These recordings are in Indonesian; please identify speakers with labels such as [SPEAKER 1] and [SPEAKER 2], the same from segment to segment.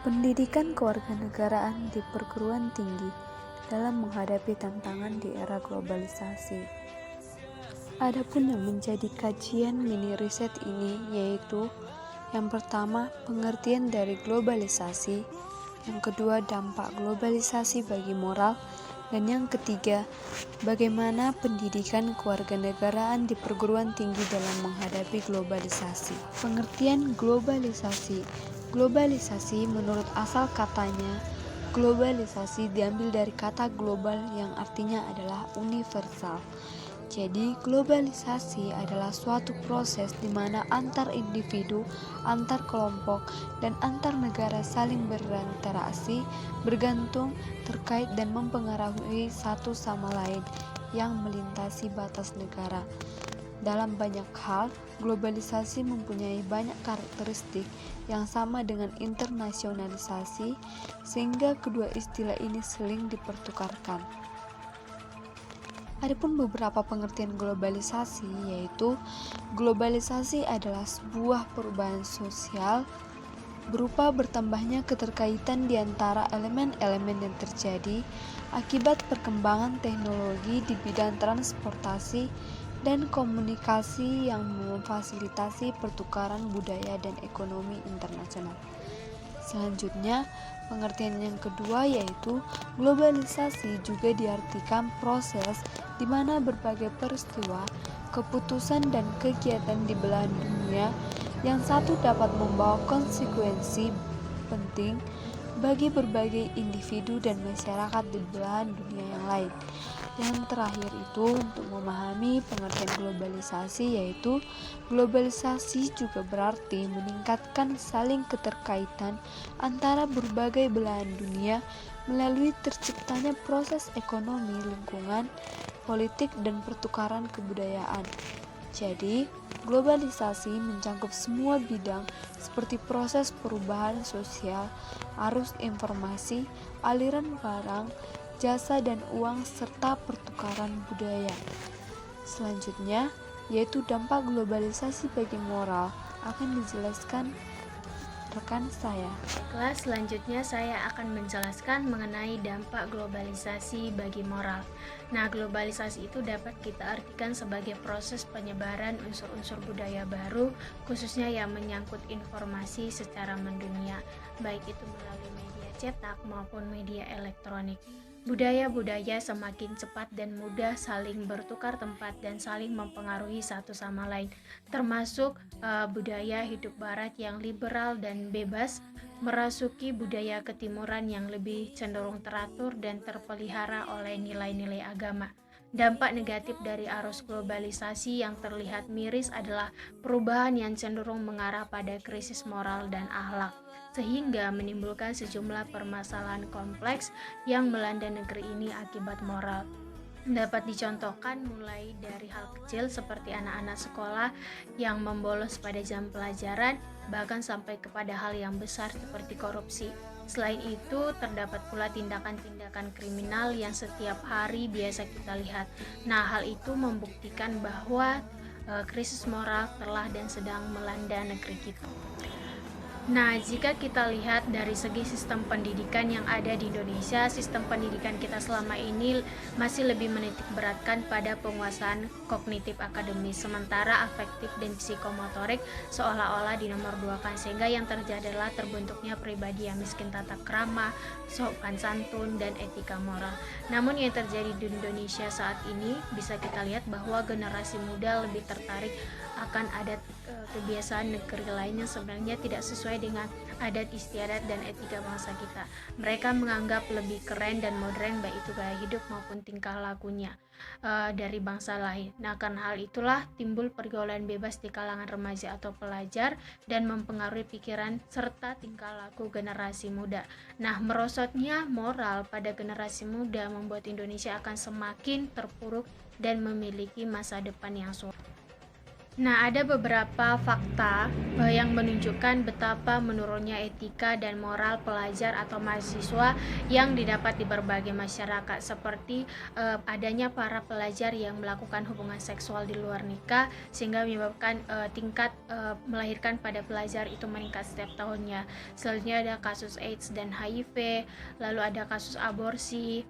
[SPEAKER 1] Pendidikan kewarganegaraan di perguruan tinggi dalam menghadapi tantangan di era globalisasi. Adapun yang menjadi kajian mini riset ini yaitu yang pertama, pengertian dari globalisasi, yang kedua, dampak globalisasi bagi moral, dan yang ketiga, bagaimana pendidikan kewarganegaraan di perguruan tinggi dalam menghadapi globalisasi. Pengertian globalisasi. Globalisasi menurut asal katanya, globalisasi diambil dari kata global yang artinya adalah universal. Jadi, globalisasi adalah suatu proses di mana antar individu, antar kelompok, dan antar negara saling berinteraksi, bergantung, terkait, dan mempengaruhi satu sama lain yang melintasi batas negara. Dalam banyak hal, globalisasi mempunyai banyak karakteristik yang sama dengan internasionalisasi, sehingga kedua istilah ini saling dipertukarkan. Adapun beberapa pengertian globalisasi, yaitu globalisasi adalah sebuah perubahan sosial berupa bertambahnya keterkaitan di antara elemen-elemen yang terjadi akibat perkembangan teknologi di bidang transportasi dan komunikasi yang memfasilitasi pertukaran budaya dan ekonomi internasional. Selanjutnya, pengertian yang kedua yaitu globalisasi juga diartikan proses di mana berbagai peristiwa, keputusan dan kegiatan di belahan dunia yang satu dapat membawa konsekuensi penting bagi berbagai individu dan masyarakat di belahan dunia yang lain. Yang terakhir itu untuk memahami pengertian globalisasi yaitu globalisasi juga berarti meningkatkan saling keterkaitan antara berbagai belahan dunia melalui terciptanya proses ekonomi, lingkungan, politik, dan pertukaran kebudayaan. Jadi, globalisasi mencakup semua bidang seperti proses perubahan sosial, arus informasi, aliran barang, jasa dan uang, serta pertukaran budaya. Selanjutnya, yaitu dampak globalisasi bagi moral, akan dijelaskan rekan saya.
[SPEAKER 2] Baiklah, selanjutnya saya akan menjelaskan mengenai dampak globalisasi bagi moral. Nah, globalisasi itu dapat kita artikan sebagai proses penyebaran unsur-unsur budaya baru, khususnya yang menyangkut informasi secara mendunia, baik itu melalui media cetak maupun media elektronik. Budaya-budaya semakin cepat dan mudah saling bertukar tempat dan saling mempengaruhi satu sama lain, termasuk budaya hidup barat yang liberal dan bebas merasuki budaya ketimuran yang lebih cenderung teratur dan terpelihara oleh nilai-nilai agama. Dampak negatif dari arus globalisasi yang terlihat miris adalah perubahan yang cenderung mengarah pada krisis moral dan akhlak, sehingga menimbulkan sejumlah permasalahan kompleks yang melanda negeri ini akibat moral. Dapat dicontohkan mulai dari hal kecil seperti anak-anak sekolah yang membolos pada jam pelajaran, bahkan sampai kepada hal yang besar seperti korupsi. Selain itu, terdapat pula tindakan-tindakan kriminal yang setiap hari biasa kita lihat. Nah, hal itu membuktikan bahwa krisis moral telah dan sedang melanda negeri kita. Nah, jika kita lihat dari segi sistem pendidikan yang ada di Indonesia, sistem pendidikan kita selama ini masih lebih menitik beratkan pada penguasaan kognitif akademis, sementara afektif dan psikomotorik seolah-olah dinomorduakan, sehingga yang terjadi adalah terbentuknya pribadi yang miskin tata krama, sopan santun, dan etika moral. Namun yang terjadi di Indonesia saat ini bisa kita lihat bahwa generasi muda lebih tertarik akan adat kebiasaan negeri lain yang sebenarnya tidak sesuai dengan adat istiadat dan etika bangsa kita. Mereka menganggap lebih keren dan modern baik itu gaya hidup maupun tingkah lakunya dari bangsa lain. Nah, karena hal itulah timbul pergaulan bebas di kalangan remaja atau pelajar dan mempengaruhi pikiran serta tingkah laku generasi muda. Nah, merosotnya moral pada generasi muda membuat Indonesia akan semakin terpuruk dan memiliki masa depan yang suram. Nah, ada beberapa fakta yang menunjukkan betapa menurunnya etika dan moral pelajar atau mahasiswa yang didapat di berbagai masyarakat, seperti adanya para pelajar yang melakukan hubungan seksual di luar nikah sehingga menyebabkan tingkat melahirkan pada pelajar itu meningkat setiap tahunnya. Selanjutnya ada kasus AIDS dan HIV, lalu ada kasus aborsi,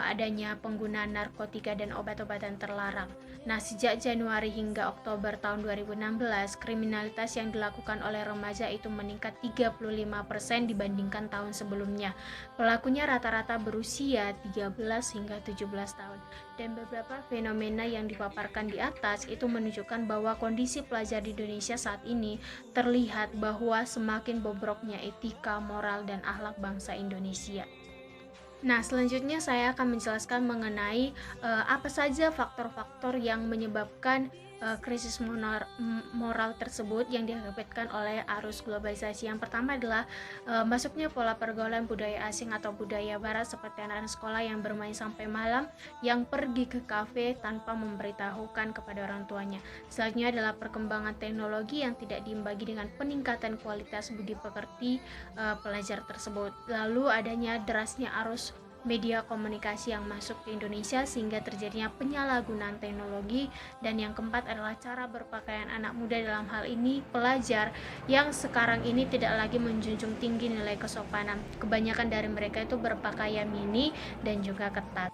[SPEAKER 2] adanya penggunaan narkotika dan obat-obatan terlarang. Nah, sejak Januari hingga Oktober tahun 2016, kriminalitas yang dilakukan oleh remaja itu meningkat 35% dibandingkan tahun sebelumnya. Pelakunya rata-rata berusia 13 hingga 17 tahun. Dan beberapa fenomena yang dipaparkan di atas itu menunjukkan bahwa kondisi pelajar di Indonesia saat ini terlihat bahwa semakin bobroknya etika, moral, dan akhlak bangsa Indonesia. Nah, selanjutnya saya akan menjelaskan mengenai apa saja faktor-faktor yang menyebabkan krisis moral tersebut yang diakibatkan oleh arus globalisasi. Yang pertama adalah masuknya pola pergaulan budaya asing atau budaya barat, seperti anak-anak sekolah yang bermain sampai malam, yang pergi ke kafe tanpa memberitahukan kepada orang tuanya. Selanjutnya adalah perkembangan teknologi yang tidak diimbangi dengan peningkatan kualitas budi pekerti pelajar tersebut. Lalu adanya derasnya arus media komunikasi yang masuk ke Indonesia sehingga terjadinya penyalahgunaan teknologi. Dan yang keempat adalah cara berpakaian anak muda, dalam hal ini pelajar yang sekarang ini tidak lagi menjunjung tinggi nilai kesopanan. Kebanyakan dari mereka itu berpakaian mini dan juga ketat.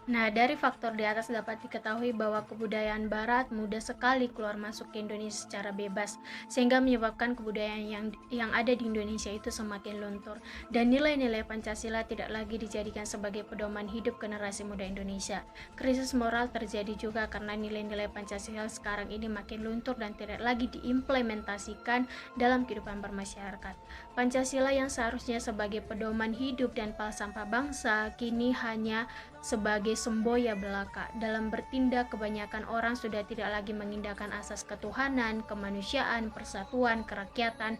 [SPEAKER 2] Nah, dari faktor di atas dapat diketahui bahwa kebudayaan barat mudah sekali keluar masuk ke Indonesia secara bebas, sehingga menyebabkan kebudayaan yang ada di Indonesia itu semakin luntur, dan nilai-nilai Pancasila tidak lagi dijadikan sebagai pedoman hidup generasi muda Indonesia. Krisis moral terjadi juga karena nilai-nilai Pancasila sekarang ini makin luntur dan tidak lagi diimplementasikan dalam kehidupan bermasyarakat. Pancasila yang seharusnya sebagai pedoman hidup dan falsafah bangsa kini hanya sebagai semboya belaka. Dalam bertindak, kebanyakan orang sudah tidak lagi mengindahkan asas ketuhanan, kemanusiaan, persatuan, kerakyatan,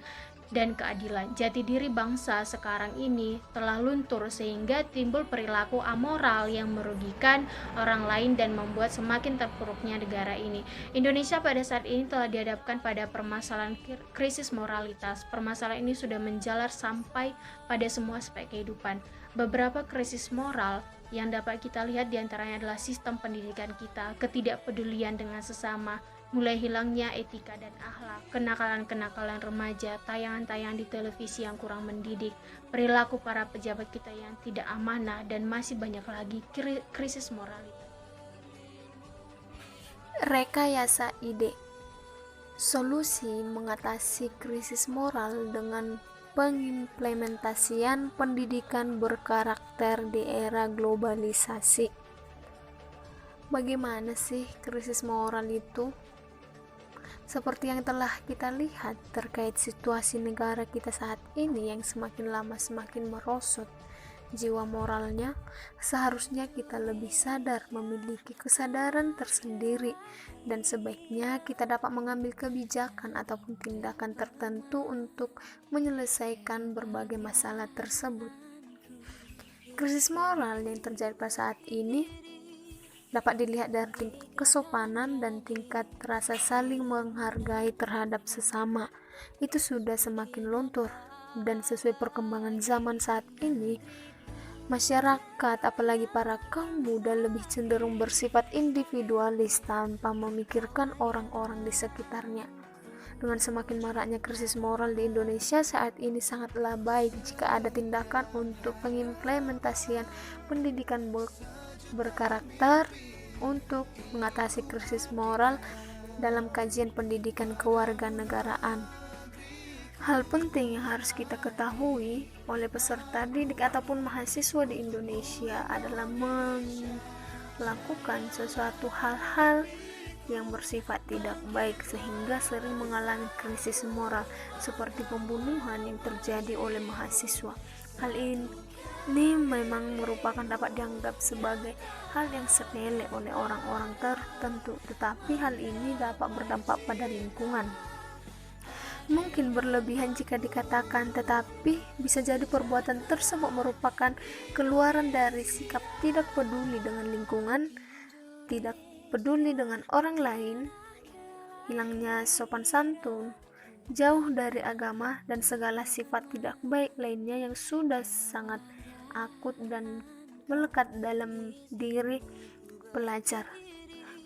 [SPEAKER 2] dan keadilan. Jati diri bangsa sekarang ini telah luntur sehingga timbul perilaku amoral yang merugikan orang lain dan membuat semakin terpuruknya negara ini. Indonesia pada saat ini telah dihadapkan pada permasalahan krisis moralitas. Permasalahan ini sudah menjalar sampai pada semua aspek kehidupan. Beberapa krisis moral yang dapat kita lihat diantaranya adalah sistem pendidikan kita, ketidakpedulian dengan sesama, mulai hilangnya etika dan akhlak, kenakalan-kenakalan remaja, tayangan-tayangan di televisi yang kurang mendidik, perilaku para pejabat kita yang tidak amanah, dan masih banyak lagi krisis moralitas.
[SPEAKER 1] Rekayasa ide. Solusi mengatasi krisis moral dengan pengimplementasian pendidikan berkarakter di era globalisasi. Bagaimana sih krisis moral itu? Seperti yang telah kita lihat terkait situasi negara kita saat ini yang semakin lama semakin merosot jiwa moralnya, seharusnya kita lebih sadar, memiliki kesadaran tersendiri, dan sebaiknya kita dapat mengambil kebijakan ataupun tindakan tertentu untuk menyelesaikan berbagai masalah tersebut. Krisis moral yang terjadi pada saat ini dapat dilihat dari tingkat kesopanan dan tingkat rasa saling menghargai terhadap sesama. Itu sudah semakin luntur, dan sesuai perkembangan zaman saat ini, masyarakat, apalagi para kaum muda, lebih cenderung bersifat individualis tanpa memikirkan orang-orang di sekitarnya. Dengan semakin maraknya krisis moral di Indonesia saat ini, sangatlah baik jika ada tindakan untuk pengimplementasian pendidikan berkarakter untuk mengatasi krisis moral dalam kajian pendidikan kewarganegaraan. Hal penting yang harus kita ketahui oleh peserta didik ataupun mahasiswa di Indonesia adalah melakukan sesuatu hal-hal yang bersifat tidak baik sehingga sering mengalami krisis moral, seperti pembunuhan yang terjadi oleh mahasiswa. Hal ini memang merupakan dapat dianggap sebagai hal yang sepele oleh orang-orang tertentu, tetapi hal ini dapat berdampak pada lingkungan. Mungkin berlebihan jika dikatakan, tetapi bisa jadi perbuatan tersebut merupakan keluaran dari sikap tidak peduli dengan lingkungan, tidak peduli dengan orang lain,
[SPEAKER 2] hilangnya sopan santun, jauh dari agama dan segala sifat tidak baik lainnya yang sudah sangat akut dan melekat dalam diri pelajar.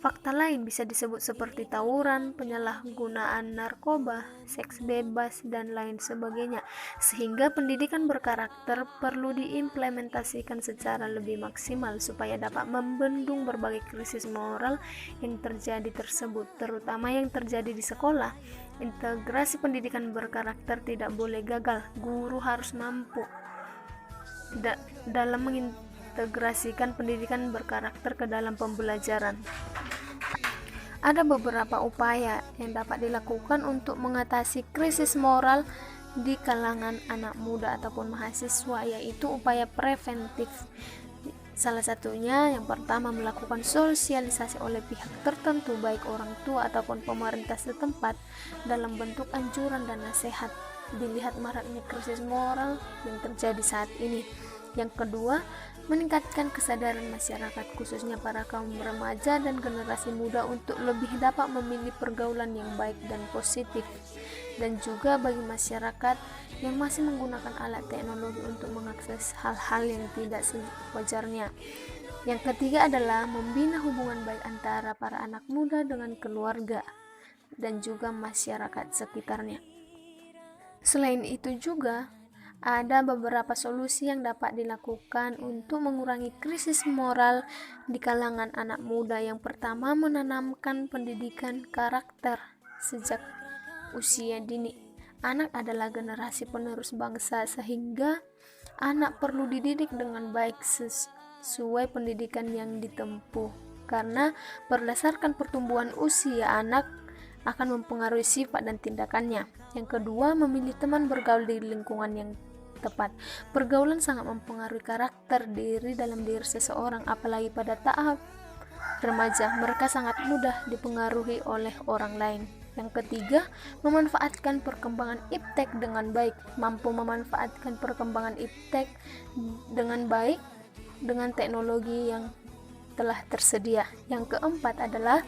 [SPEAKER 2] Fakta lain bisa disebut seperti tawuran, penyalahgunaan narkoba, seks bebas, dan lain sebagainya. Sehingga pendidikan berkarakter perlu diimplementasikan secara lebih maksimal supaya dapat membendung berbagai krisis moral yang terjadi tersebut, terutama yang terjadi di sekolah. Integrasi pendidikan berkarakter tidak boleh gagal. Guru harus mampu dalam mengintegrasikan pendidikan berkarakter ke dalam pembelajaran. Ada beberapa upaya yang dapat dilakukan untuk mengatasi krisis moral di kalangan anak muda ataupun mahasiswa, yaitu upaya preventif. Salah satunya yang pertama, melakukan sosialisasi oleh pihak tertentu baik orang tua ataupun pemerintah setempat dalam bentuk anjuran dan nasihat dilihat maraknya krisis moral yang terjadi saat ini. Yang kedua, meningkatkan kesadaran masyarakat khususnya para kaum remaja dan generasi muda untuk lebih dapat memilih pergaulan yang baik dan positif, dan juga bagi masyarakat yang masih menggunakan alat teknologi untuk mengakses hal-hal yang tidak sewajarnya. Yang ketiga adalah membina hubungan baik antara para anak muda dengan keluarga dan juga masyarakat sekitarnya. Selain itu juga ada beberapa solusi yang dapat dilakukan untuk mengurangi krisis moral di kalangan anak muda. Yang pertama, menanamkan pendidikan karakter sejak usia dini. Anak adalah generasi penerus bangsa, sehingga anak perlu dididik dengan baik sesuai pendidikan yang ditempuh. Karena berdasarkan pertumbuhan usia, anak akan mempengaruhi sifat dan tindakannya. Yang kedua, memilih teman bergaul di lingkungan yang tepat. Pergaulan sangat mempengaruhi karakter diri dalam diri seseorang, apalagi pada tahap remaja. Mereka sangat mudah dipengaruhi oleh orang lain. Yang ketiga, memanfaatkan perkembangan iptek dengan baik. Mampu memanfaatkan perkembangan iptek dengan baik dengan teknologi yang telah tersedia. Yang keempat adalah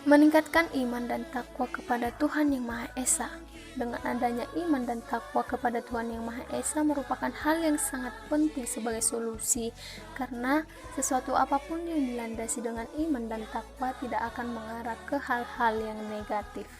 [SPEAKER 2] meningkatkan iman dan takwa kepada Tuhan Yang Maha Esa. Dengan adanya iman dan takwa kepada Tuhan Yang Maha Esa merupakan hal yang sangat penting sebagai solusi, karena sesuatu apapun yang dilandasi dengan iman dan takwa tidak akan mengarah ke hal-hal yang negatif.